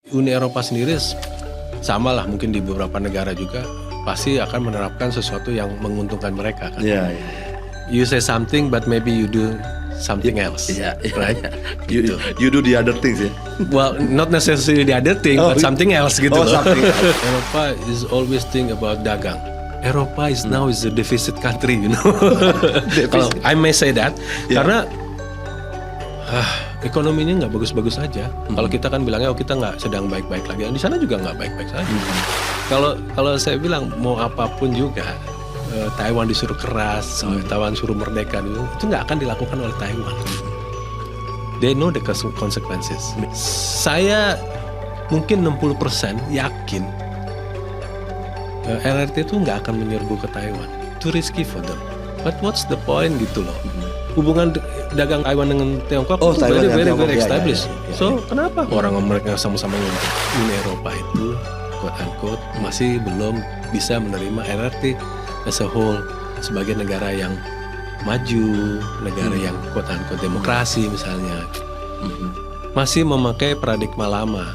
Uni Eropa sendiri sama lah mungkin di beberapa negara juga pasti akan menerapkan sesuatu yang menguntungkan mereka kan. You say something but maybe you do something else, right? You do the other things ya. Well, not necessarily the other thing, but something else gitu loh. Something else. Eropa is always think about dagang. Eropa is now is a deficit country, you know. Kalau I may say that, karena ekonominya nggak bagus-bagus aja. Kalau kita kan bilangnya kita nggak sedang baik-baik lagi. Di sana juga nggak baik-baik saja. Kalau saya bilang mau apapun juga, Taiwan disuruh keras, Taiwan suruh merdeka dulu, itu nggak akan dilakukan oleh Taiwan. They know the consequences. Saya mungkin 60% yakin LRT itu nggak akan menyerbu ke Taiwan. Too risky for them. But what's the point gitu loh. Hubungan dagang Taiwan dengan Tiongkok itu very established. So kenapa orang mereka sama-sama Uni Eropa itu quote unquote masih belum bisa menerima LRT as a whole sebagai negara yang maju, negara yang quote unquote demokrasi misalnya, masih memakai paradigma lama.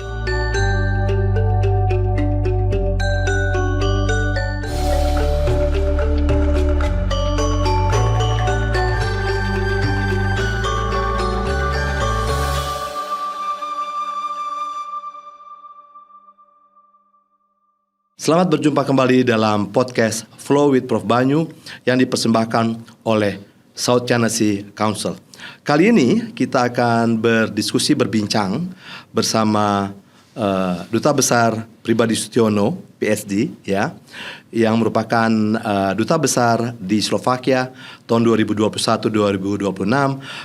Selamat berjumpa kembali dalam podcast Flow with Prof Banyu yang dipersembahkan oleh South China Sea Council. Kali ini kita akan berbincang bersama Duta Besar Pribadi Sutiono, PSD, ya, yang merupakan Duta Besar di Slovakia tahun 2021-2026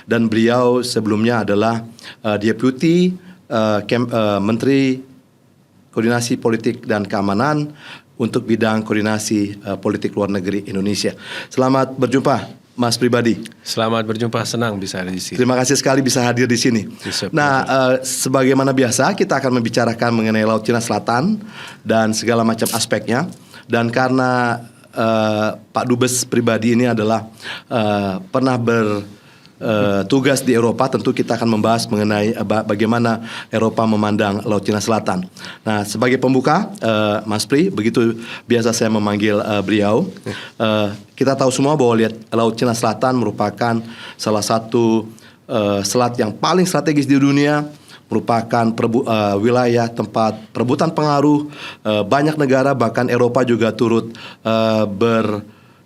dan beliau sebelumnya adalah Deputi Menteri Koordinasi Politik dan Keamanan untuk bidang koordinasi politik luar negeri Indonesia. Selamat berjumpa, Mas Pribadi. Selamat berjumpa, senang bisa ada di sini. Terima kasih sekali bisa hadir di sini. Nah, sebagaimana biasa kita akan membicarakan mengenai Laut Cina Selatan dan segala macam aspeknya. Dan karena Pak Dubes Pribadi ini adalah pernah tugas di Eropa, tentu kita akan membahas mengenai bagaimana Eropa memandang Laut Cina Selatan. Nah, sebagai pembuka, Mas Pri, begitu biasa saya memanggil beliau. Kita tahu semua bahwa Laut Cina Selatan merupakan salah satu selat yang paling strategis di dunia, merupakan wilayah tempat perebutan pengaruh banyak negara, bahkan Eropa juga turut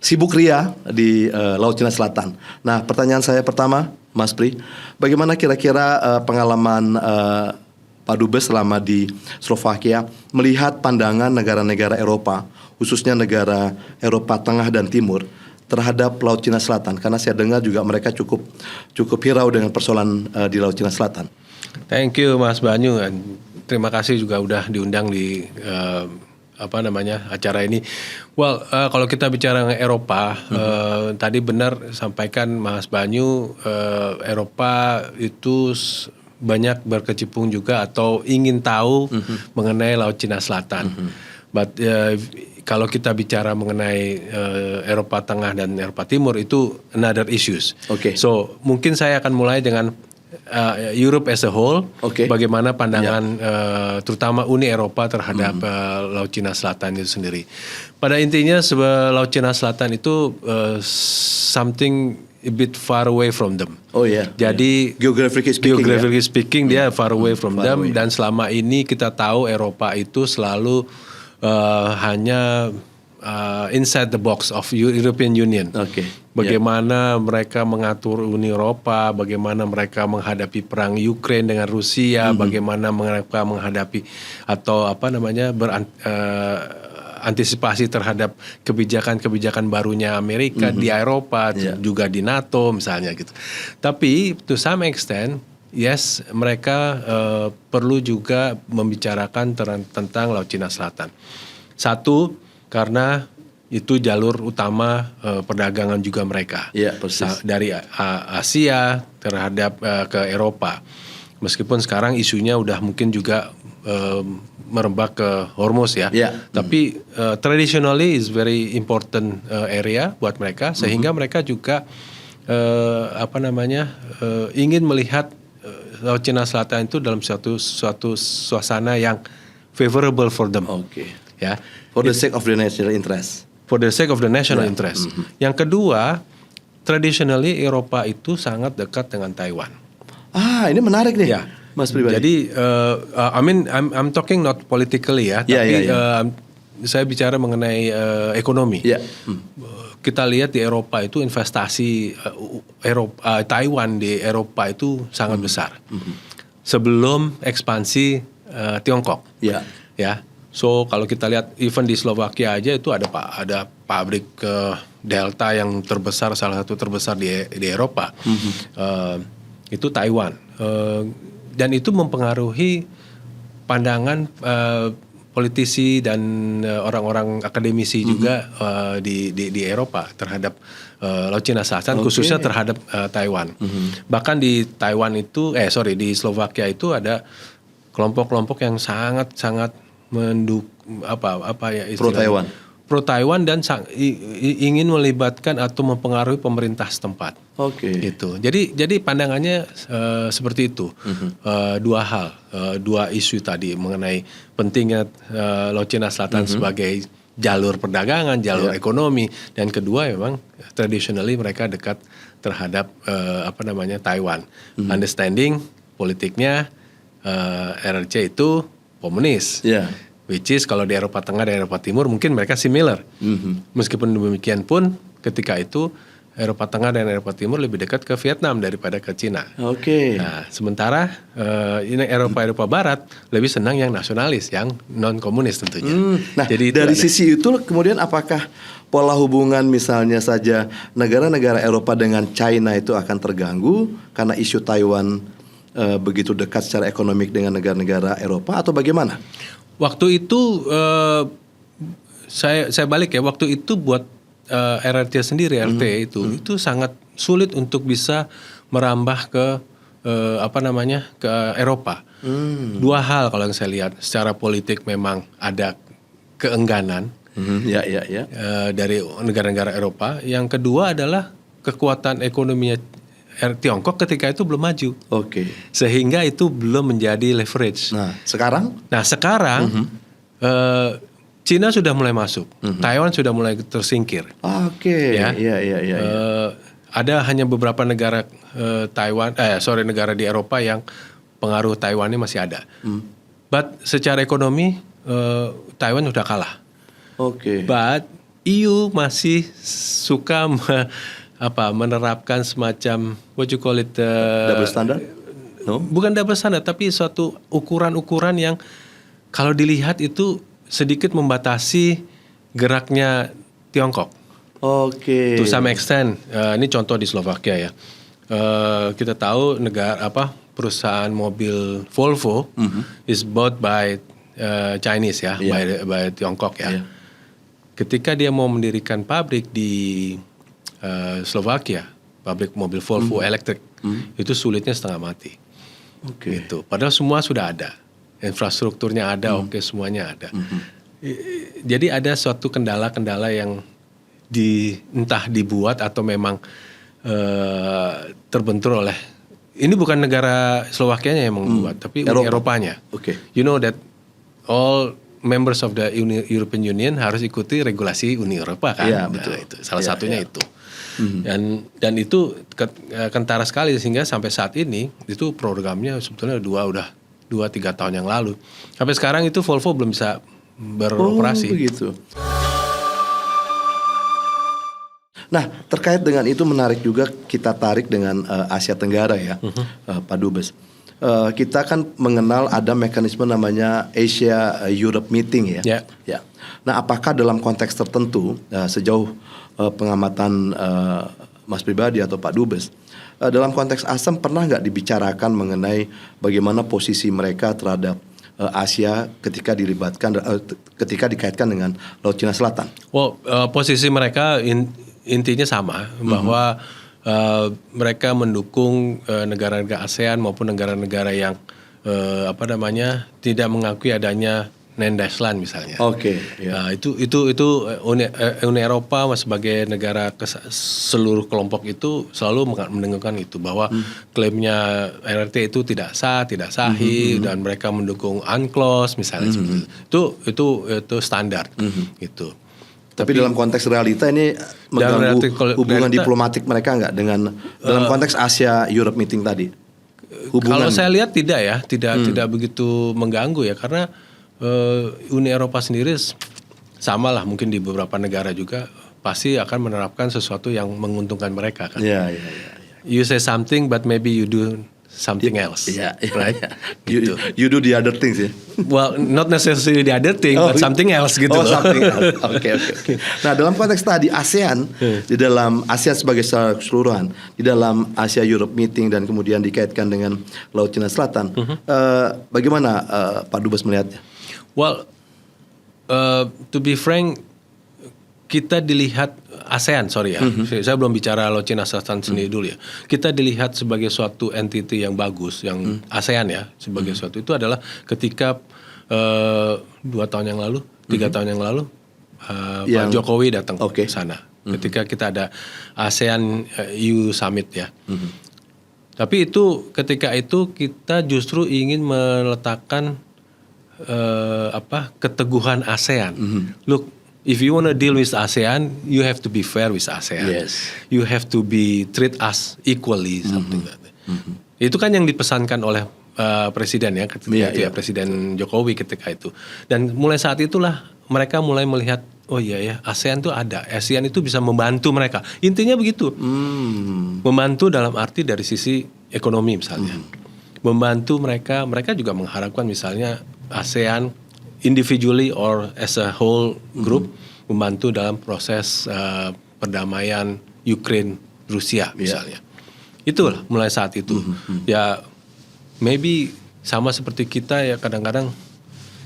sibuk ria di Laut Cina Selatan. Nah, pertanyaan saya pertama, Mas Pri, bagaimana kira-kira pengalaman Pak Dubes selama di Slovakia melihat pandangan negara-negara Eropa, khususnya negara Eropa Tengah dan Timur, terhadap Laut Cina Selatan? Karena saya dengar juga mereka cukup hirau dengan persoalan di Laut Cina Selatan. Thank you, Mas Banyu. Terima kasih juga udah diundang di acara ini. Well, kalau kita bicara Eropa, tadi benar sampaikan Mas Banyu, Eropa itu banyak berkecimpung juga atau ingin tahu mengenai Laut Cina Selatan. But kalau kita bicara mengenai Eropa Tengah dan Eropa Timur itu another issues. So mungkin saya akan mulai dengan Europe as a whole, bagaimana pandangan terutama Uni Eropa terhadap Laut Cina Selatan itu sendiri. Pada intinya Laut Cina Selatan itu something a bit far away from them. Jadi geographically speaking dia far away from them. Dan selama ini kita tahu Eropa itu selalu hanya inside the box of European Union. Bagaimana mereka mengatur Uni Eropa, bagaimana mereka menghadapi perang Ukraine dengan Rusia, bagaimana mereka menghadapi atau antisipasi terhadap kebijakan-kebijakan barunya Amerika di Eropa, juga di NATO misalnya gitu. Tapi to some extent, yes, mereka perlu juga membicarakan tentang Laut Cina Selatan. Satu, karena itu jalur utama perdagangan juga mereka, dari Asia terhadap ke Eropa. Meskipun sekarang isunya udah mungkin juga merembak ke Hormuz ya, tapi traditionally is very important area buat mereka, sehingga mereka juga ingin melihat Laut Cina Selatan itu dalam suatu suasana yang favorable for them. Oke. Ya. For the sake of the national interest. For the sake of the national interest. Yang kedua, traditionally Eropa itu sangat dekat dengan Taiwan. Ini menarik nih, Ya. Mas pribadi. Jadi, I'm talking not politically ya, tapi saya bicara mengenai ekonomi. Ya. Kita lihat di Eropa itu investasi Taiwan di Eropa itu sangat besar. Sebelum ekspansi Tiongkok. Ya. Ya. So kalau kita lihat even di Slovakia aja itu ada pabrik Delta yang terbesar, salah satu terbesar di Eropa. Itu Taiwan. Dan itu mempengaruhi pandangan politisi dan orang-orang akademisi juga di Eropa terhadap Laut Cina Selatan, khususnya terhadap Taiwan. Bahkan di Taiwan itu, di Slovakia itu ada kelompok-kelompok yang sangat mendukung pro Taiwan dan ingin melibatkan atau mempengaruhi pemerintah setempat. Gitu. Jadi pandangannya seperti itu. Dua hal, dua isu tadi mengenai pentingnya Laut Cina Selatan sebagai jalur perdagangan, jalur ekonomi, dan kedua memang traditionally mereka dekat terhadap Taiwan. Understanding politiknya RRC itu komunis. Which is kalau di Eropa Tengah dan Eropa Timur mungkin mereka similar. Meskipun demikian pun ketika itu Eropa Tengah dan Eropa Timur lebih dekat ke Vietnam daripada ke Cina. Nah, sementara ini Eropa Barat lebih senang yang nasionalis, yang non komunis tentunya. Nah, jadi dari sisi itu kemudian apakah pola hubungan misalnya saja negara-negara Eropa dengan China itu akan terganggu karena isu Taiwan begitu dekat secara ekonomik dengan negara-negara Eropa atau bagaimana? Waktu itu saya balik ya. Waktu itu buat RRT sendiri, itu sangat sulit untuk bisa merambah ke ke Eropa. Dua hal kalau yang saya lihat, secara politik memang ada keengganan dari negara-negara Eropa. Yang kedua adalah kekuatan ekonominya Tiongkok ketika itu belum maju. Sehingga itu belum menjadi leverage. Nah, sekarang Cina sudah mulai masuk. Taiwan sudah mulai tersingkir. Ada hanya beberapa negara negara di Eropa yang pengaruh Taiwan ini masih ada. But secara ekonomi Taiwan sudah kalah. But EU masih suka menerapkan semacam what you call it double standard? No? Bukan double standard, tapi suatu ukuran-ukuran yang kalau dilihat itu sedikit membatasi geraknya Tiongkok. To some extent, ini contoh di Slovakia ya. Kita tahu perusahaan mobil Volvo is bought by Chinese ya, by Tiongkok ya. Ketika dia mau mendirikan pabrik di Slovakia, pabrik mobil Volvo elektrik, itu sulitnya setengah mati. Gitu. Padahal semua sudah ada, infrastrukturnya ada, semuanya ada. Jadi ada suatu kendala-kendala yang entah dibuat atau memang terbentur oleh. Ini bukan negara Slovakianya yang membuat, tapi Eropanya. You know that all members of the European Union harus ikuti regulasi Uni Eropa kan. Betul. Itu salah satunya itu. Dan itu kentara sekali sehingga sampai saat ini itu programnya sebetulnya 2-3 tahun yang lalu. Sampai sekarang itu Volvo belum bisa beroperasi. Begitu. Nah, terkait dengan itu menarik juga kita tarik dengan Asia Tenggara ya, Pak Dubes. Kita kan mengenal ada mekanisme namanya Asia Europe Meeting ya. Nah, apakah dalam konteks tertentu sejauh pengamatan Mas pribadi atau Pak Dubes, dalam konteks ASEM pernah nggak dibicarakan mengenai bagaimana posisi mereka terhadap Asia ketika ketika dikaitkan dengan Laut Cina Selatan? Posisi mereka intinya sama, bahwa mereka mendukung negara-negara ASEAN maupun negara-negara yang tidak mengakui adanya Nederland misalnya. Oke. Nah, itu Uni Eropa sebagai negara seluruh kelompok itu selalu mendengarkan itu bahwa klaimnya RRT itu tidak sahih dan mereka mendukung UNCLOS misalnya seperti itu standar gitu. Tapi dalam konteks realita ini mengganggu hubungan diplomatik mereka nggak dengan dalam konteks Asia Europe meeting tadi? Kalau saya lihat tidak begitu mengganggu ya, karena Uni Eropa sendiri sama lah mungkin di beberapa negara juga pasti akan menerapkan sesuatu yang menguntungkan mereka kan. Yeah. You say something but maybe you do something else, right? Gitu. You do the other things ya. Well, not necessarily the other thing, but something else gitu. Something else. Oke. Nah, dalam konteks tadi ASEAN, di dalam ASEAN sebagai secara keseluruhan, di dalam Asia Europe meeting dan kemudian dikaitkan dengan Laut Cina Selatan, bagaimana Pak Dubes melihatnya? Well, to be frank, kita dilihat ASEAN, saya belum bicara Laut Cina Selatan sendiri dulu ya. Kita dilihat sebagai suatu entity yang bagus, yang ASEAN ya, sebagai suatu itu adalah ketika 2 tahun yang lalu, 3 tahun yang lalu, Pak Jokowi datang ke sana. Ketika kita ada ASEAN EU Summit ya. Tapi ketika itu kita justru ingin meletakkan keteguhan ASEAN. Look, if you want to deal with ASEAN, you have to be fair with ASEAN. Yes. You have to treat us equally, something like that. Itu kan yang dipesankan oleh presiden ya, ketika Presiden Jokowi ketika itu. Dan mulai saat itulah mereka mulai melihat, oh iya ya, ASEAN itu ada. ASEAN itu bisa membantu mereka. Intinya begitu. Membantu dalam arti dari sisi ekonomi misalnya. Membantu mereka juga mengharapkan misalnya ASEAN individually or as a whole group membantu dalam proses perdamaian Ukraine Rusia misalnya. Itulah mulai saat itu. Ya maybe sama seperti kita ya, kadang-kadang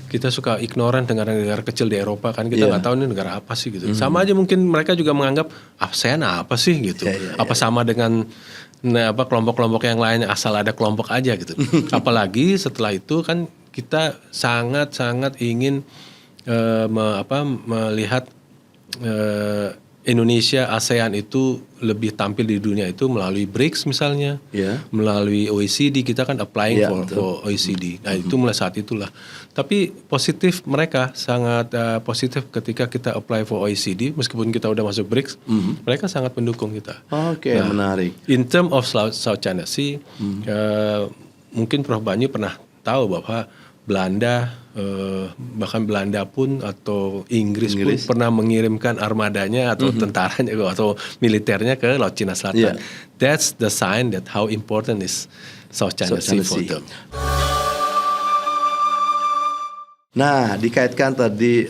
kita suka ignoran negara-negara kecil di Eropa kan, kita nggak tahu ini negara apa sih gitu. Sama aja mungkin mereka juga menganggap ASEAN apa sih gitu. Apa sama dengan kelompok-kelompok yang lain, asal ada kelompok aja gitu. Apalagi setelah itu kan kita sangat-sangat ingin melihat Indonesia, ASEAN itu lebih tampil di dunia itu melalui BRICS misalnya, melalui OECD, kita kan applying for OECD. Nah itu mulai saat itulah. Tapi positif, mereka sangat positif ketika kita apply for OECD, meskipun kita udah masuk BRICS, mereka sangat mendukung kita. Menarik. In term of South China Sea, mungkin Prof. Banyu pernah tahu bahwa Belanda, bahkan Belanda pun atau Inggris pun pernah mengirimkan armadanya atau tentaranya atau militernya ke Laut Cina Selatan. That's the sign that how important is South China Sea for them. Nah, dikaitkan tadi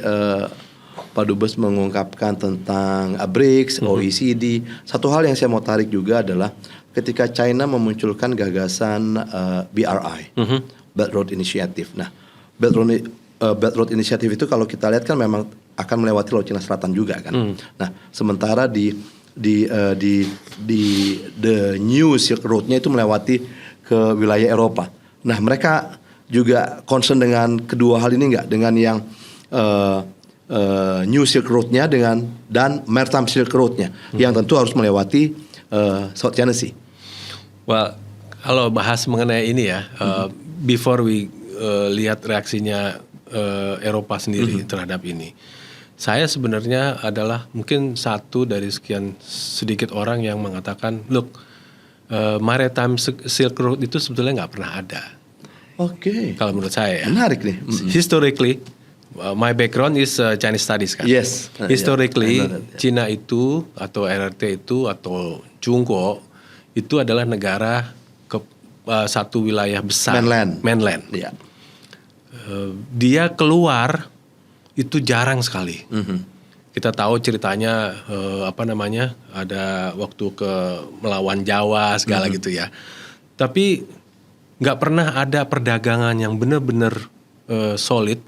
Pak Dubes mengungkapkan tentang BRICS, OECD. Satu hal yang saya mau tarik juga adalah ketika China memunculkan gagasan BRI, Belt Road Initiative. Nah, Belt Road Initiative itu kalau kita lihat kan memang akan melewati Laut Cina Selatan juga kan. Nah, sementara di the new Silk Road-nya itu melewati ke wilayah Eropa. Nah, mereka juga concern dengan kedua hal ini nggak? Dengan yang New Silk Road-nya dan Maritime Silk Road-nya yang tentu harus melewati South China Sea. Well, kalau bahas mengenai ini ya, before we lihat reaksinya Eropa sendiri terhadap ini, saya sebenarnya adalah mungkin satu dari sekian sedikit orang yang mengatakan, look, Maritime Silk Road itu sebetulnya nggak pernah ada. Kalau menurut saya ya. Menarik nih. Historically, my background is Chinese studies kan. Yes. Historically, Cina itu atau RRT itu atau Chungguo itu adalah negara satu wilayah besar. Mainland. Yeah. Dia keluar itu jarang sekali. Kita tahu ceritanya ada waktu ke melawan Jawa segala gitu ya. Tapi nggak pernah ada perdagangan yang benar-benar solid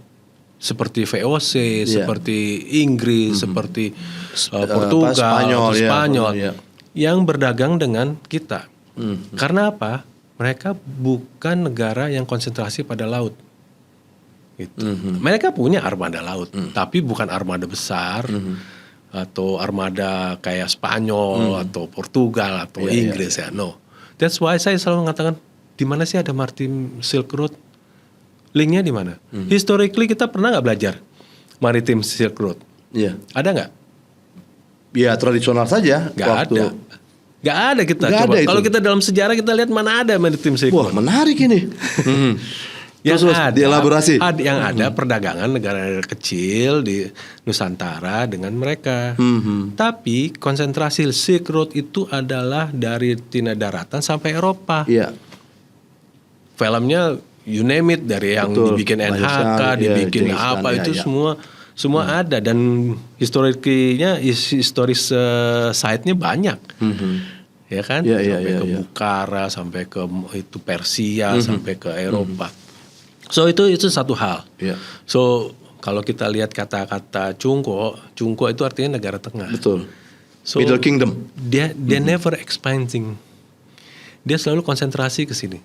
seperti VOC, seperti Inggris, seperti Portugal, Spanyol yang berdagang dengan kita. Karena apa? Mereka bukan negara yang konsentrasi pada laut. Gitu. Mereka punya armada laut, tapi bukan armada besar atau armada kayak Spanyol atau Portugal atau Inggris ya. No, that's why saya selalu mengatakan di mana sih ada Maritime Silk Road? Linknya di mana? Historically kita pernah nggak belajar Maritime Silk Road? Iya. Ada nggak? Ya tradisional saja. Nggak ada. Nggak ada kita. Nggak Coba ada itu. kalau kita dalam sejarah kita lihat mana ada Maritime Silk Wah, Road. menarik ini. Yang Terus ada, dielaborasi. yang ada perdagangan negara-negara kecil di Nusantara dengan mereka. Tapi konsentrasi Silk Road itu adalah dari Cina daratan sampai Eropa. Iya. Filmnya you name it, dari yang Betul. dibikin Banyak NHK, sekali. Iya, dibikin Genghis Khan, apa iya, itu iya. semua ada, dan historiknya historis site-nya banyak. Ya kan? Iya, iya, sampai iya, ke iya. Bukhara, sampai ke itu Persia, sampai ke Eropa. So itu satu hal. Iya. So kalau kita lihat kata-kata Cungko itu artinya negara tengah. Betul. So, Middle Kingdom. Dia never expanding. Dia selalu konsentrasi ke sini.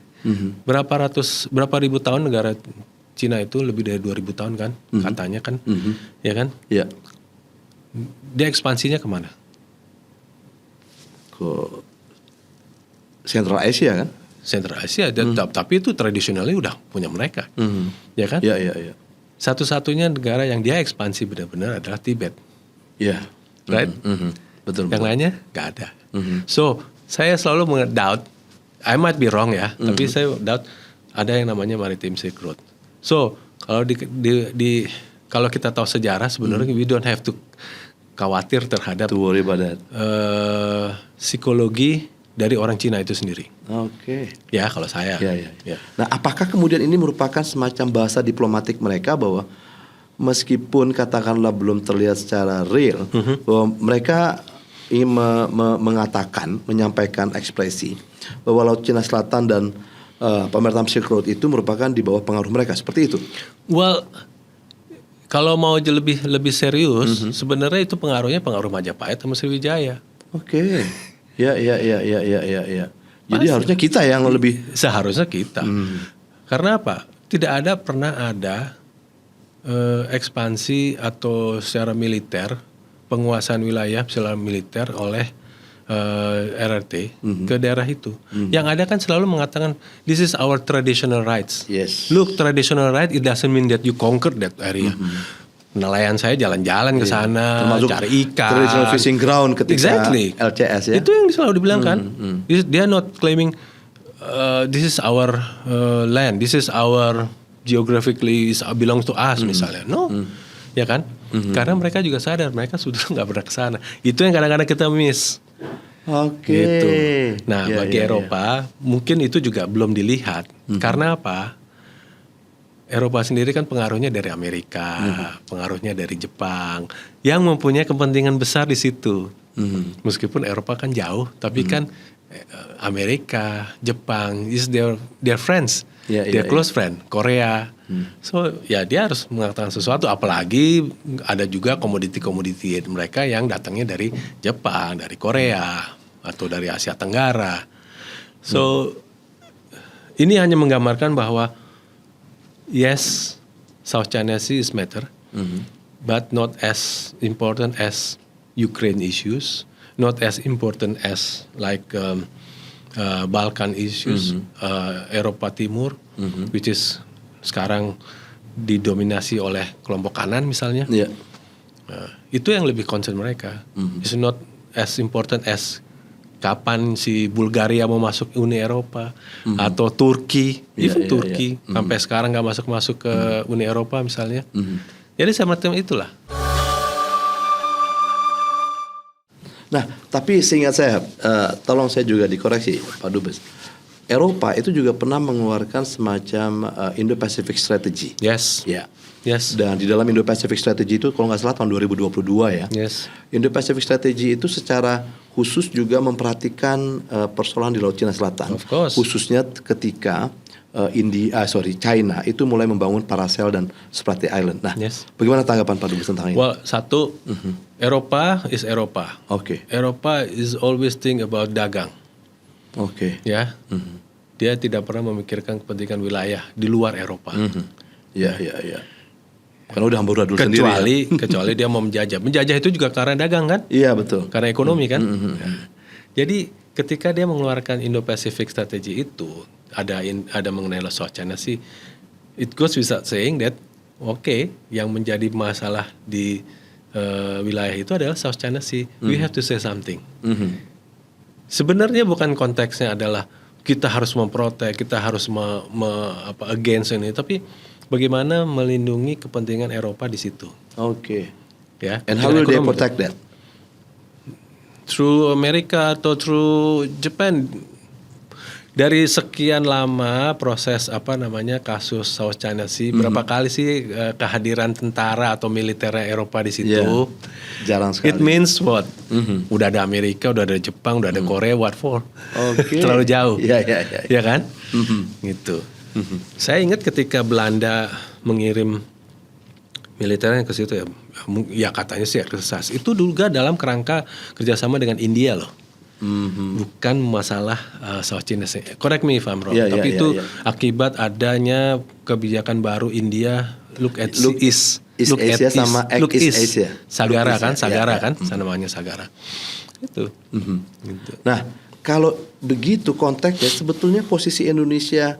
Berapa ribu tahun negara Cina itu lebih dari 2000 tahun kan, katanya kan, ya kan? Iya. Dia ekspansinya kemana? Ke Central Asia kan? Central Asia, tapi itu tradisionalnya udah punya mereka, ya kan? Iya, iya, iya. Satu-satunya negara yang dia ekspansi benar-benar adalah Tibet, Iya. right? Betul. Yang lainnya nggak ada. So saya selalu doubt, I might be wrong ya, tapi saya doubt ada yang namanya Maritime Silk Road. So kalau kalau kita tahu sejarah sebenarnya we don't have to khawatir terhadap To worry about that. psikologi dari orang Cina itu sendiri. Oke. Ya kalau saya. Iya. Ya. Nah, apakah kemudian ini merupakan semacam bahasa diplomatik mereka bahwa meskipun katakanlah belum terlihat secara real, bahwa mereka ingin mengatakan, menyampaikan ekspresi bahwa Laut Cina Selatan dan Maritime Silk Road itu merupakan di bawah pengaruh mereka, seperti itu. Well, kalau mau lebih serius, sebenarnya itu pengaruh Majapahit sama Sriwijaya. Oke. Ya. Jadi harusnya kita yang lebih. Seharusnya kita. Karena apa? Pernah ada ekspansi atau secara militer, penguasaan wilayah secara militer oleh RRT ke daerah itu. Yang ada kan selalu mengatakan this is our traditional rights. Yes. Look, traditional right it doesn't mean that you conquer that area. Nelayan saya jalan-jalan ke sana, Termasuk cari ikan. traditional fishing ground ketika Exactly. LCS ya. Itu yang selalu dibilang kan. Dia not claiming this is our land, this is our geographically belongs to us misalnya. No, ya kan? Karena mereka juga sadar mereka sudah nggak pernah ke sana. Itu yang kadang-kadang kita miss. Oke. Gitu. Nah, Ya, bagi ya, Eropa mungkin itu juga belum dilihat. Karena apa? Eropa sendiri kan pengaruhnya dari Amerika, pengaruhnya dari Jepang, yang mempunyai kepentingan besar di situ. Meskipun Eropa kan jauh, tapi kan Amerika, Jepang is their friends, their close friend. Korea, so ya dia harus mengatakan sesuatu. Apalagi ada juga komoditi-komoditi mereka yang datangnya dari Jepang, dari Korea, atau dari Asia Tenggara. So ini hanya menggambarkan bahwa yes, South China Sea is matter, but not as important as Ukraine issues, not as important as like Balkan issues, Eropa Timur, which is sekarang didominasi oleh kelompok kanan misalnya. Iya. Itu yang lebih concern mereka. It's not as important as kapan si Bulgaria mau masuk Uni Eropa atau Turki, even Turki sampai sekarang nggak masuk ke Uni Eropa misalnya. Jadi semacam itulah. Nah, tapi seingat saya, tolong saya juga dikoreksi, Pak Dubes. Eropa itu juga pernah mengeluarkan semacam Indo-Pacific Strategy. Yes. Ya. Yes. Dan di dalam Indo-Pacific Strategy itu kalau nggak salah tahun 2022 ya. Yes. Indo-Pacific Strategy itu secara khusus juga memperhatikan persoalan di Laut Cina Selatan. Of course. Khususnya ketika China itu mulai membangun Paracel dan Spratly Island. Nah, Yes. bagaimana tanggapan Pak Dubes tentang ini? Well, satu, Eropa is Eropa. Oke. Eropa is always think about dagang, Oke. ya. Dia tidak pernah memikirkan kepentingan wilayah di luar Eropa. Iya. Karena udah amburadul sendiri. Kecuali dia mau menjajah. Menjajah itu juga karena dagang kan? Iya, betul. Karena ekonomi kan. Nah, jadi ketika dia mengeluarkan Indo-Pacific Strategy itu ada mengenai South China Sea, it goes without saying that yang menjadi masalah di wilayah itu adalah South China Sea. We have to say something. Sebenarnya bukan konteksnya adalah kita harus memprotek, kita harus against ini, tapi bagaimana melindungi kepentingan Eropa di situ. Ya. And how will they protect that? Through Amerika atau through Japan. Dari sekian lama proses kasus South China Sea, berapa kali sih kehadiran tentara atau militer Eropa di situ? Jarang sekali. It means what? Udah ada Amerika, udah ada Jepang, udah ada Korea, what for? Terlalu jauh. Ya kan? Gitu. Saya ingat ketika Belanda mengirim militernya ke situ ya katanya sih eksersis. Itu juga dalam kerangka kerjasama dengan India loh. Bukan masalah South China Sea. Correct me if I'm wrong. Tapi itu akibat adanya kebijakan baru India look East Asia sama East Asia. Sagara kan, namanya Sagara. Itu. Gitu. Nah, kalau begitu konteksnya sebetulnya posisi Indonesia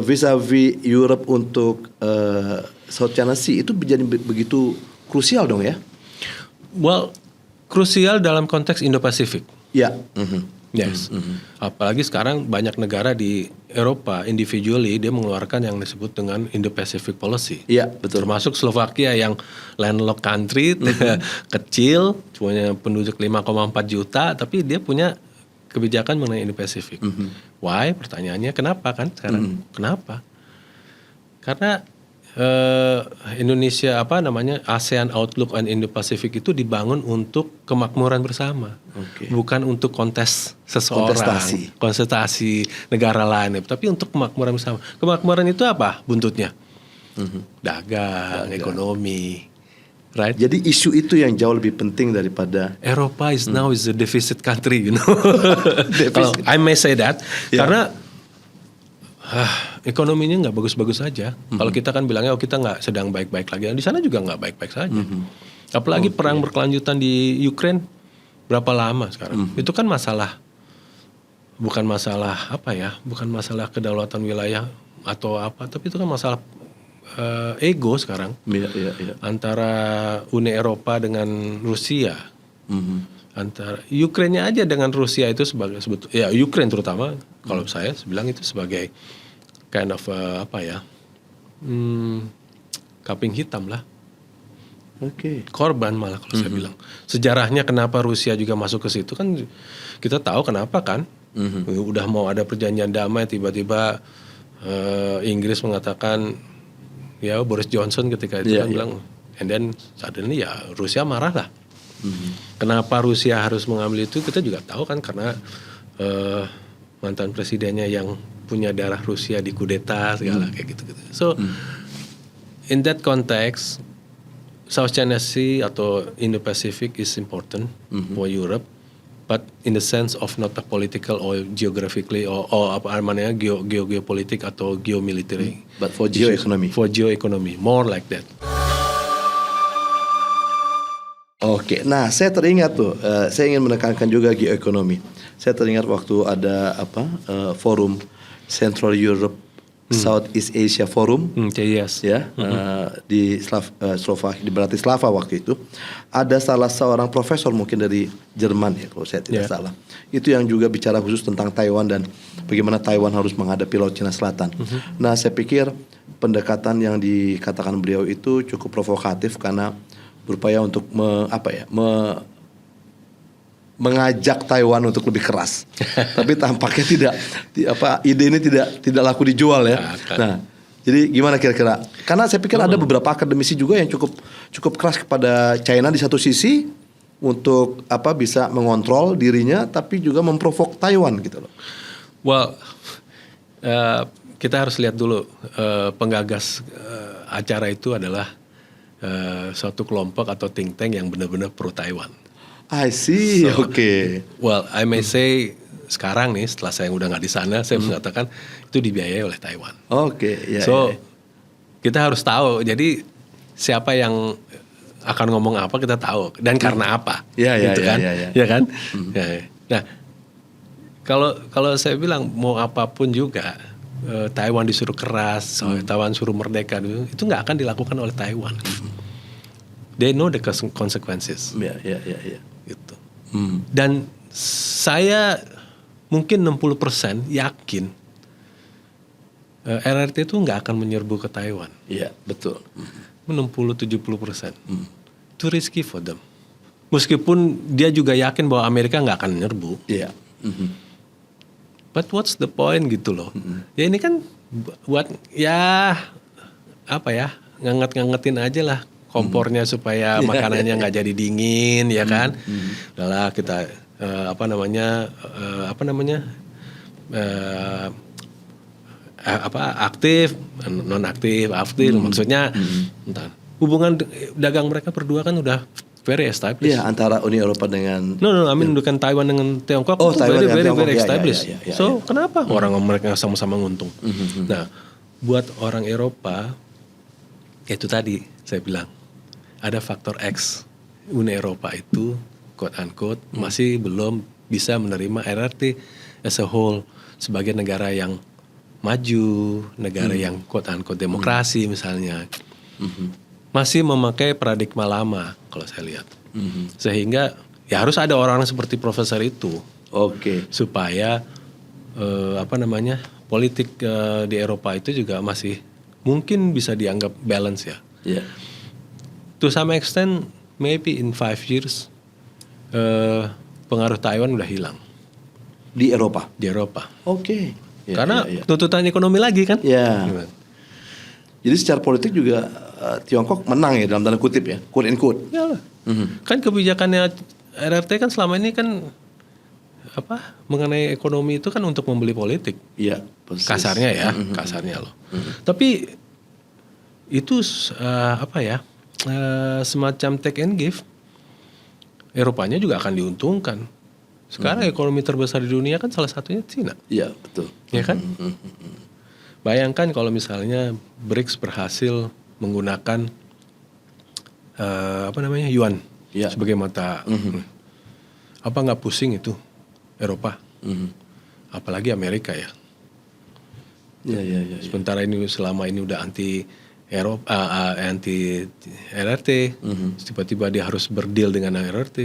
vis-a-vis Europe untuk South China Sea itu menjadi begitu krusial dong ya? Well, krusial dalam konteks Indo-Pasifik. Ya. Yes. Apalagi sekarang banyak negara di Eropa individually dia mengeluarkan yang disebut dengan Indo-Pacific Policy. Iya, betul. Termasuk Slovakia yang landlocked country, kecil, cuma penduduk 5,4 juta, tapi dia punya kebijakan mengenai Indo-Pasifik. Why? Pertanyaannya kenapa kan sekarang? Kenapa? Karena Indonesia ASEAN Outlook on Indo-Pacific itu dibangun untuk kemakmuran bersama, bukan untuk kontes seseorang, kontestasi negara lain, tapi untuk kemakmuran bersama. Kemakmuran itu apa buntutnya? Dagang, ekonomi, right? Jadi isu itu yang jauh lebih penting daripada Eropa is a deficit country, Kalau I may say that, karena ekonominya nggak bagus-bagus saja. Kalau kita kan bilangnya kita nggak sedang baik-baik lagi. Di sana juga nggak baik-baik saja. Apalagi perang berkelanjutan di Ukraine berapa lama sekarang? Itu kan bukan masalah kedaulatan wilayah atau apa, tapi itu kan masalah ego sekarang. Antara Uni Eropa dengan Rusia. Antara Ukraine aja dengan Rusia itu Ukraine terutama kalau saya bilang itu sebagai kind of kambing hitam lah. Korban malah kalau saya bilang. Sejarahnya kenapa Rusia juga masuk ke situ kan kita tahu kenapa kan. Udah mau ada perjanjian damai tiba-tiba Inggris mengatakan Boris Johnson ketika itu bilang and then suddenly Rusia marah lah. Kenapa Rusia harus mengambil itu kita juga tahu kan karena mantan presidennya yang punya darah Rusia dikudeta segala kayak gitu. So in that context South China Sea atau Indo-Pacific is important for Europe, but in the sense of not a political or geographically or geopolitik atau geomilitary, but for geoeconomy. For geoeconomy, more like that. Nah saya teringat saya ingin menekankan juga geoekonomi. Saya teringat waktu ada forum Central Europe Southeast Asia Forum, di Slovakia, di Bratislava waktu itu ada salah seorang profesor mungkin dari Jerman kalau saya tidak salah. Itu yang juga bicara khusus tentang Taiwan dan bagaimana Taiwan harus menghadapi Laut Cina Selatan. Nah saya pikir pendekatan yang dikatakan beliau itu cukup provokatif karena berupaya untuk mengajak Taiwan untuk lebih keras. Tapi tampaknya ide ini tidak laku dijual ya. Nah, jadi gimana kira-kira? Karena saya pikir ada beberapa akademisi juga yang cukup keras kepada China di satu sisi untuk bisa mengontrol dirinya tapi juga memprovok Taiwan gitu loh. Well, kita harus lihat dulu penggagas acara itu adalah suatu kelompok atau think tank yang benar-benar pro Taiwan. I see, Well, I may say sekarang nih setelah saya udah nggak di sana, saya mengatakan itu dibiayai oleh Taiwan. kita harus tahu. Jadi siapa yang akan ngomong apa kita tahu dan karena apa, gitu kan, ya kan. Nah, kalau saya bilang mau apapun juga, Taiwan disuruh keras, Taiwan suruh merdeka, itu nggak akan dilakukan oleh Taiwan. They know the consequences. Gitu. Dan saya mungkin 60% yakin LRT itu nggak akan menyerbu ke Taiwan. Iya, betul. 60-70%. Itu risky for them. Meskipun dia juga yakin bahwa Amerika nggak akan menyerbu. Iya. But what's the point gitu loh. Ya ini kan buat ya apa ya, nganget-ngangetin aja lah kompornya supaya makanannya nggak jadi dingin, ya kan. Udahlah kita aktif, non aktif, maksudnya hubungan dagang mereka berdua kan udah very established. Iya, antara Uni Eropa dengan bukan Taiwan dengan Tiongkok itu very established. So kenapa orang mereka sama-sama nguntung? Nah, buat orang Eropa itu tadi saya bilang ada faktor X. Uni Eropa itu quote unquote masih belum bisa menerima LRT as a whole sebagai negara yang maju, negara yang quote unquote demokrasi misalnya. Masih memakai paradigma lama kalau saya lihat. Sehingga ya harus ada orang seperti profesor itu. Supaya politik di Eropa itu juga masih mungkin bisa dianggap balance ya. To some extent maybe in 5 years pengaruh Taiwan udah hilang. Di Eropa? Di Eropa. Karena tuntutan ekonomi lagi kan. Jadi secara politik juga Tiongkok menang ya dalam tanda kutip ya, quote and quote. Kan kebijakannya LRT kan selama ini kan mengenai ekonomi itu kan untuk membeli politik. Kasarnya ya, kasarnya loh. Tapi itu semacam take and give. Eropanya juga akan diuntungkan. Sekarang ekonomi terbesar di dunia kan salah satunya Cina. Iya, betul. Ya kan? Bayangkan kalau misalnya BRICS berhasil menggunakan yuan sebagai mata. Apa nggak pusing itu Eropa? Apalagi Amerika ya. Sementara ini selama ini udah anti LRT, tiba-tiba dia harus berdeal dengan LRT.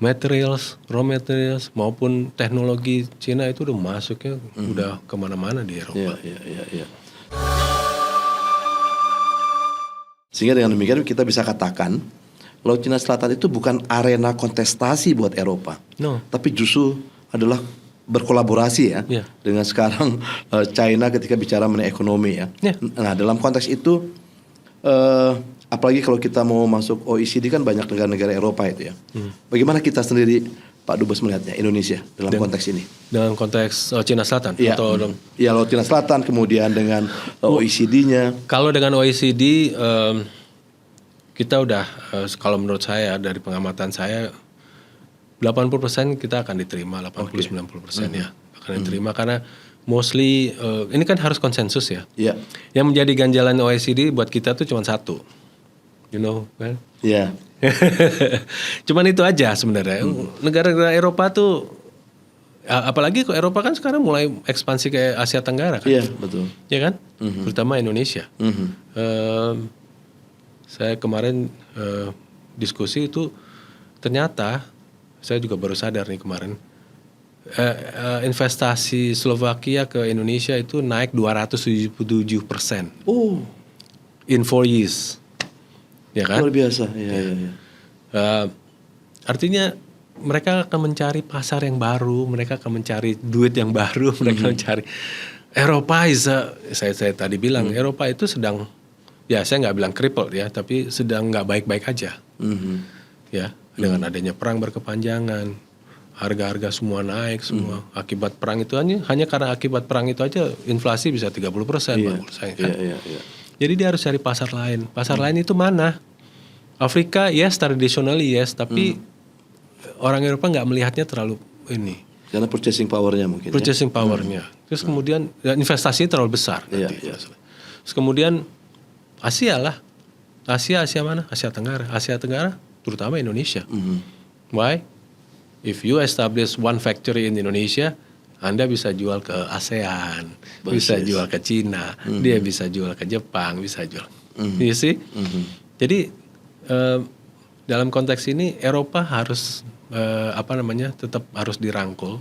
Raw materials maupun teknologi Cina itu udah masuknya udah kemana-mana di Eropa. Sehingga dengan demikian kita bisa katakan Laut Cina Selatan itu bukan arena kontestasi buat Eropa, tapi justru adalah berkolaborasi ya dengan sekarang China ketika bicara mengenai ekonomi ya. Nah dalam konteks itu apalagi kalau kita mau masuk OECD kan banyak negara-negara Eropa itu ya. Bagaimana kita sendiri Pak Dubes melihatnya Indonesia dalam konteks ini? Dalam konteks Cina Selatan? Ya Laut Cina Selatan kemudian dengan OECD-nya. Kalau dengan OECD kita udah kalau menurut saya dari pengamatan saya 80% kita akan diterima, 80-90% ya akan diterima karena mostly ini kan harus konsensus ya. Yang menjadi ganjalan OECD buat kita tuh cuma satu. Kan? Cuman itu aja sebenarnya. Negara-negara Eropa tuh, apalagi kok Eropa kan sekarang mulai ekspansi ke Asia Tenggara kan? Betul. Ya kan? Terutama Indonesia. Saya kemarin diskusi itu ternyata saya juga baru sadar nih kemarin investasi Slovakia ke Indonesia itu naik 277%. In 4 years. Ya kan? Luar biasa. Artinya mereka akan mencari pasar yang baru, mereka akan mencari duit yang baru, mereka mencari Eropa saya tadi bilang Eropa itu sedang saya nggak bilang crippled ya, tapi sedang nggak baik-baik aja. Ya, dengan adanya perang berkepanjangan, harga-harga semua naik semua akibat perang itu hanya karena akibat perang itu aja inflasi bisa 30%, 40% kan. Jadi dia harus cari pasar lain. Pasar lain itu mana? Afrika traditionally tapi orang Eropa nggak melihatnya terlalu ini. Karena purchasing powernya mungkin. Purchasing powernya. Terus kemudian investasinya terlalu besar. Terus kemudian Asia lah. Asia mana? Asia Tenggara terutama Indonesia. Why? If you establish one factory in Indonesia, Anda bisa jual ke ASEAN, bisa jual ke Cina, dia bisa jual ke Jepang, bisa jual. You see? Jadi dalam konteks ini Eropa harus tetap harus dirangkul.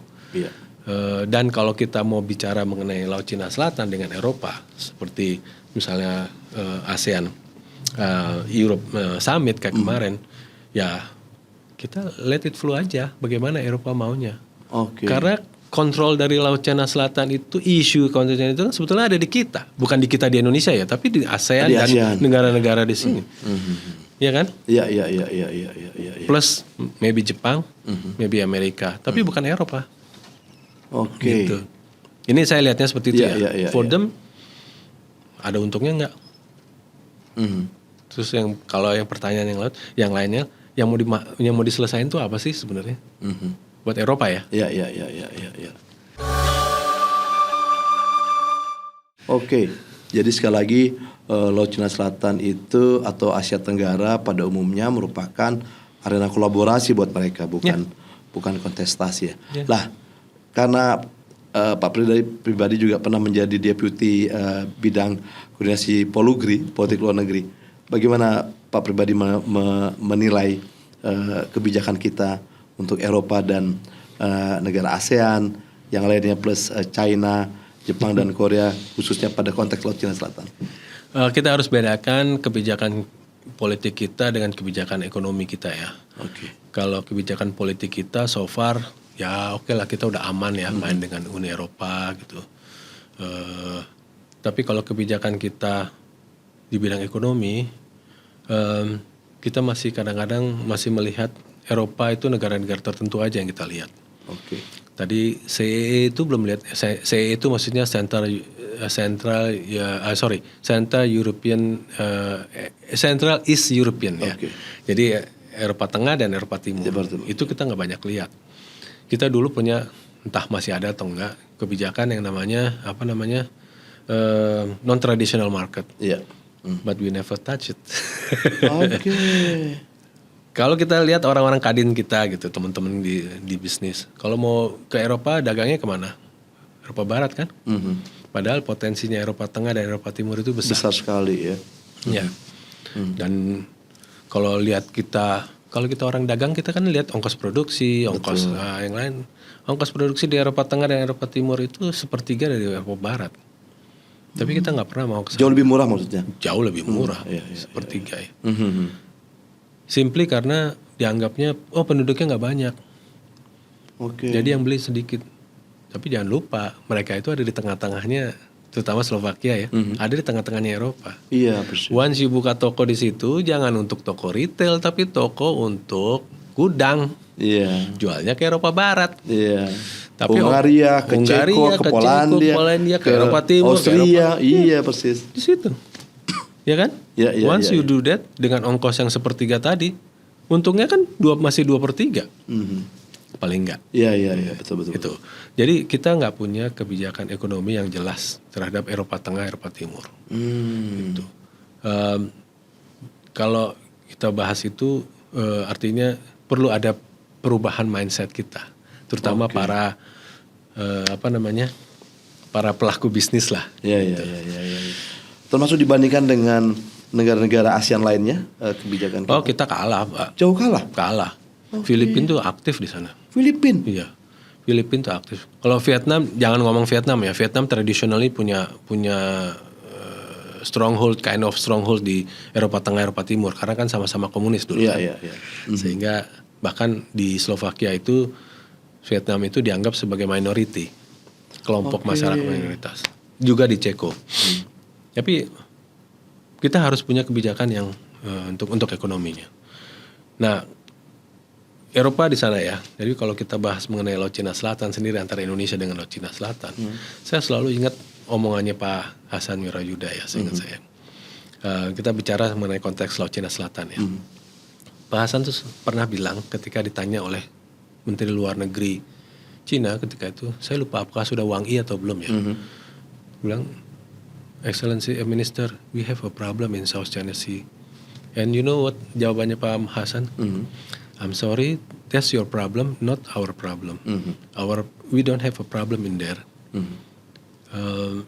Dan kalau kita mau bicara mengenai Laut Cina Selatan dengan Eropa, seperti misalnya ASEAN Europe Summit kayak kemarin, ya kita let it flow aja. Bagaimana Eropa maunya? Karena kontrol dari Laut Cina Selatan itu, isu konten itu kan sebetulnya ada di kita, bukan di kita di Indonesia ya, tapi di ASEAN dan negara-negara di sini, ya kan? Iya. Plus maybe Jepang, maybe Amerika, tapi bukan Eropa. Gitu. Ini saya lihatnya seperti itu ya. For them ada untungnya nggak? Terus kalau yang pertanyaan yang lainnya, yang mau diselesain itu apa sih sebenarnya? Buat Eropa ya? Iya. Oke, jadi sekali lagi Laut Cina Selatan itu atau Asia Tenggara pada umumnya merupakan arena kolaborasi buat mereka, bukan kontestasi ya. Lah, karena Pak pribadi juga pernah menjadi deputi bidang koordinasi Polugri, politik luar negeri. Bagaimana Pak pribadi menilai kebijakan kita untuk Eropa dan negara ASEAN yang lainnya plus China, Jepang dan Korea khususnya pada konteks Laut Cina Selatan? Kita harus bedakan kebijakan politik kita dengan kebijakan ekonomi kita ya. Kalau kebijakan politik kita so far ya oke lah, kita udah aman ya main dengan Uni Eropa gitu. Tapi kalau kebijakan kita di bidang ekonomi, kita masih kadang-kadang masih melihat Eropa itu negara-negara tertentu aja yang kita lihat. Tadi CEE itu belum lihat. CEE itu maksudnya Central East European ya. Jadi Eropa Tengah dan Eropa Timur. Itu kita nggak banyak lihat. Kita dulu punya, entah masih ada atau enggak, kebijakan yang namanya non-traditional market. But we never touch it. Kalau kita lihat orang-orang Kadin kita gitu, teman-teman di bisnis, kalau mau ke Eropa dagangnya kemana? Eropa Barat kan? Padahal potensinya Eropa Tengah dan Eropa Timur itu besar sekali ya. Dan kalau kita orang dagang, kita kan lihat ongkos produksi, ongkos yang lain. Ongkos produksi di Eropa Tengah dan Eropa Timur itu sepertiga dari Eropa Barat. Tapi kita nggak pernah mau ke sana. Jauh lebih murah maksudnya? Jauh lebih murah, sepertiga ya. Simply karena dianggapnya penduduknya nggak banyak. Jadi yang beli sedikit. Tapi jangan lupa mereka itu ada di tengah-tengahnya, terutama Slovakia ya, ada di tengah-tengahnya Eropa. Once you buka toko di situ, jangan untuk toko retail, tapi toko untuk gudang. Jualnya ke Eropa Barat. Tapi Hungaria, ke Ceko, ke Polandia, ke Eropa Timur, Austria, persis. Di situ. Ya kan? Once you do that dengan ongkos yang sepertiga tadi, untungnya kan masih 2/3. Paling enggak. Betul. Itu. Jadi kita nggak punya kebijakan ekonomi yang jelas terhadap Eropa Tengah, Eropa Timur. Gitu. Kalau kita bahas itu artinya perlu ada perubahan mindset kita, terutama para para pelaku bisnis lah. Termasuk dibandingkan dengan negara-negara ASEAN lainnya kebijakan kita. Kita kalah, Pak. Jauh kalah. Filipina tuh aktif di sana. Filipina tuh aktif. Kalau Vietnam, jangan ngomong Vietnam ya. Vietnam traditionally punya stronghold di Eropa Tengah, Eropa Timur, karena kan sama-sama komunis dulu. Sehingga bahkan di Slovakia itu Vietnam itu dianggap sebagai minority, kelompok masyarakat minoritas. Juga di Ceko. Tapi kita harus punya kebijakan yang untuk ekonominya. Nah, Eropa di sana ya. Jadi kalau kita bahas mengenai Laut Cina Selatan sendiri antara Indonesia dengan Laut Cina Selatan, saya selalu ingat omongannya Pak Hasan Wirayuda ya, seingat saya. Kita bicara mengenai konteks Laut Cina Selatan ya. Pak Hasan tuh pernah bilang ketika ditanya oleh Menteri Luar Negeri Cina ketika itu, saya lupa apakah sudah Wang Yi atau belum ya. Bilang, Excellency Minister, we have a problem in South China Sea. And you know what jawabannya Pak Hasan? I'm sorry, that's your problem, not our problem. We don't have a problem in there.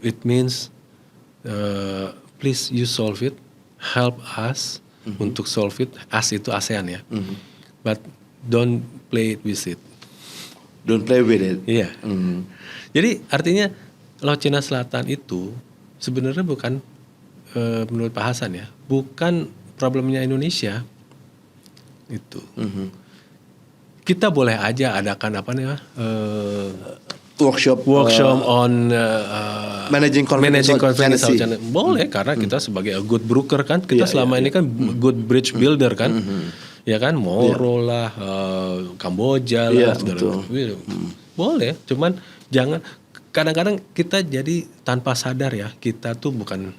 It means please you solve it, help us untuk solve it. Us itu ASEAN ya, but don't play with it. Don't play with it. Iya. Jadi artinya Laut Cina Selatan itu sebenarnya bukan menurut Pak Hasan ya, bukan problemnya Indonesia itu. Kita boleh aja adakan apa nih workshop on managing conflict South China. Boleh karena kita sebagai a good broker kan, kita selama ini kan good bridge builder kan. Ya kan, Moro lah, Kamboja lah, boleh. Cuman jangan, kadang-kadang kita jadi tanpa sadar ya, kita tuh bukan,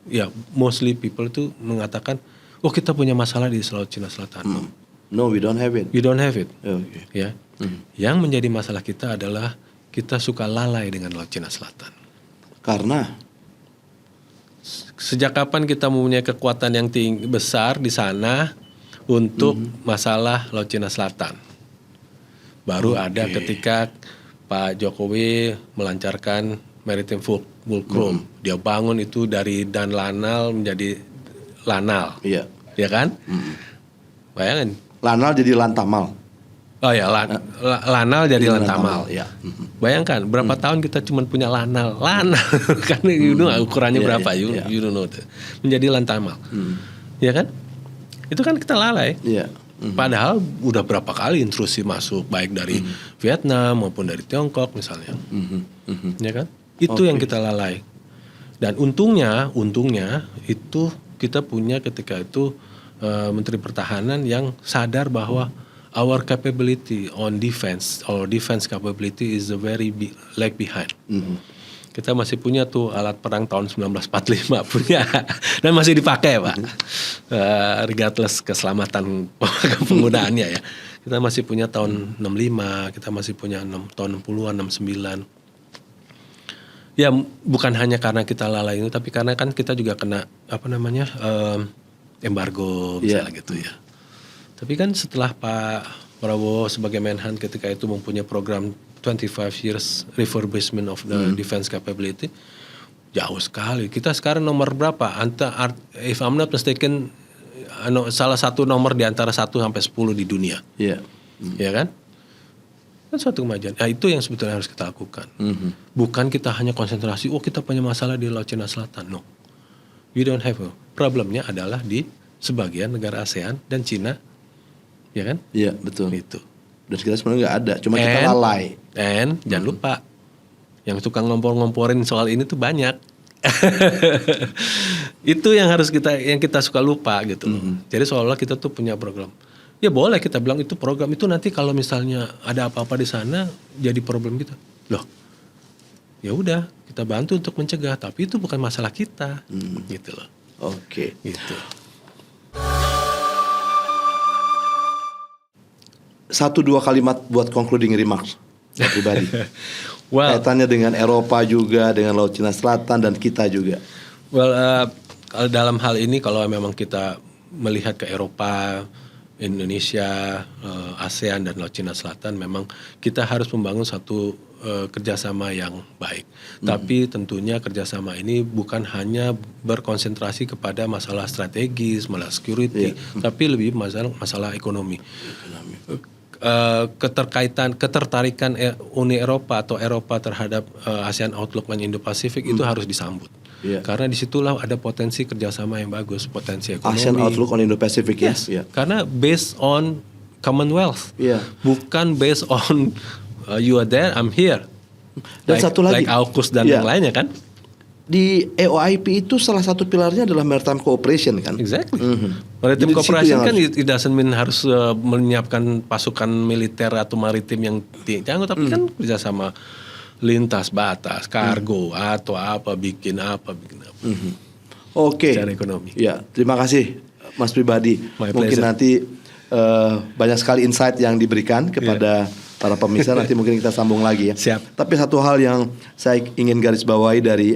ya mostly people tuh mengatakan, oh kita punya masalah di Laut Cina Selatan. No, we don't have it. We don't have it. Okay. Ya, yang menjadi masalah kita adalah kita suka lalai dengan Laut Cina Selatan. Karena sejak kapan kita mempunyai kekuatan yang besar di sana untuk masalah Laut Cina Selatan? Baru ada ketika Pak Jokowi melancarkan Maritime Fulcrum. Dia bangun itu dari Dan Lanal menjadi Lanal. Iya. Ya kan? Bayangin. Lanal jadi Lantamal. Oh ya, Lanal jadi Lantamal. Ya. Bayangkan berapa tahun kita cuma punya Lanal kan you know ukurannya berapa, you don't know. Menjadi Lantamal. Ya kan? Itu kan kita lalai. Padahal udah berapa kali intrusi masuk baik dari Vietnam maupun dari Tiongkok misalnya. Ya kan? Itu yang kita lalai. Dan untungnya itu kita punya ketika itu Menteri Pertahanan yang sadar bahwa our capability on defense, our defense capability is a very lag behind. Kita masih punya tuh alat perang tahun 1945 punya dan masih dipakai Pak. Regardless keselamatan penggunaannya ya. Kita masih punya tahun 65, kita masih punya tahun 60-an, 69. Ya bukan hanya karena kita lalai itu, tapi karena kan kita juga kena embargo misalnya gitu ya. Tapi kan setelah Pak Prabowo sebagai Menhan ketika itu mempunyai program 25 years refurbishment of the defense capability, jauh sekali. Kita sekarang nomor berapa? If I'm not mistaken, salah satu nomor di antara 1 sampai 10 di dunia. Iya. Ya kan? Kan suatu kemajuan. Nah, itu yang sebetulnya harus kita lakukan. Bukan kita hanya konsentrasi, kita punya masalah di Laut Cina Selatan. No. We don't have a. Problemnya adalah di sebagian negara ASEAN dan Cina. Ya kan? Iya, betul. Itu. Dan kita sebenarnya nggak ada, cuma kita lalai. Jangan lupa, yang tukang ngompor-ngomporin soal ini tuh banyak. Itu yang kita suka lupa gitu. Jadi seolah kita tuh punya program. Ya boleh kita bilang itu program itu nanti kalau misalnya ada apa-apa di sana jadi problem kita. Loh, ya udah kita bantu untuk mencegah, tapi itu bukan masalah kita, gitu loh. Oke. Gitu. 1-2 kalimat buat concluding remarks pribadi. Kaitannya dengan Eropa juga, dengan Laut Cina Selatan dan kita juga. Dalam hal ini kalau memang kita melihat ke Eropa, Indonesia, ASEAN dan Laut Cina Selatan, memang kita harus membangun satu kerjasama yang baik. Tapi tentunya kerjasama ini bukan hanya berkonsentrasi kepada masalah strategis, masalah security, tapi lebih masalah ekonomi. Ketertarikan Uni Eropa atau Eropa terhadap ASEAN Outlook dan Indo-Pasifik itu harus disambut. Karena disitulah ada potensi kerjasama yang bagus, potensi ekonomi. ASEAN Outlook on Indo-Pacific, yes. Karena based on Commonwealth, bukan based on you are there, I'm here. Dan satu lagi, like AUKUS dan yang lainnya kan. Di EOIP itu salah satu pilarnya adalah maritime cooperation kan. Exactly. Maritime cooperation kan it doesn't mean harus menyiapkan pasukan militer atau maritim yang tinggi, tapi kan kerjasama lintas batas, kargo atau bikin apa. Oke. Secara ekonomi. Ya, terima kasih Mas Pribadi. Mungkin nanti banyak sekali insight yang diberikan kepada para pemirsa. Nanti mungkin kita sambung lagi ya. Siap. Tapi satu hal yang saya ingin garis bawahi dari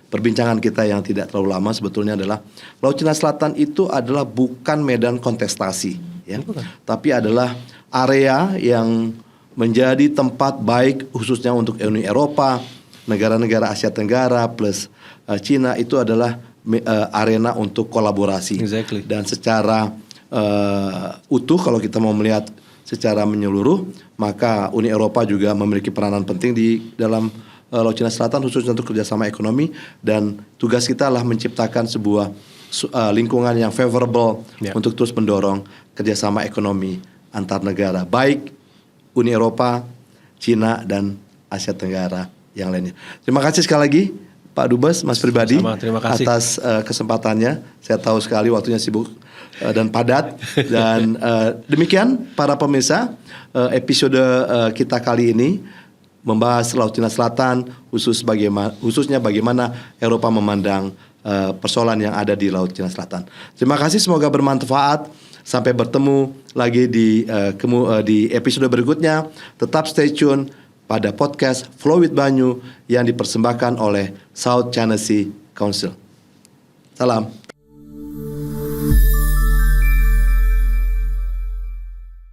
perbincangan kita yang tidak terlalu lama sebetulnya adalah Laut Cina Selatan itu adalah bukan medan kontestasi, ya, tapi adalah area yang menjadi tempat baik khususnya untuk Uni Eropa, negara-negara Asia Tenggara plus Cina itu adalah arena untuk kolaborasi. Exactly. Dan secara utuh kalau kita mau melihat secara menyeluruh, maka Uni Eropa juga memiliki peranan penting di dalam Laut Cina Selatan khususnya untuk kerjasama ekonomi, dan tugas kita adalah menciptakan sebuah lingkungan yang favorable untuk terus mendorong kerjasama ekonomi antar negara, baik Uni Eropa, Cina, dan Asia Tenggara yang lainnya. Terima kasih sekali lagi Pak Dubes, Mas Pribadi, terima kasih atas kesempatannya. Saya tahu sekali waktunya sibuk dan padat. Dan demikian para pemirsa, episode kita kali ini membahas Laut Cina Selatan, khususnya bagaimana Eropa memandang persoalan yang ada di Laut Cina Selatan. Terima kasih, semoga bermanfaat. Sampai bertemu lagi di episode berikutnya. Tetap stay tune pada podcast Flow with Banyu yang dipersembahkan oleh South China Sea Council. Salam.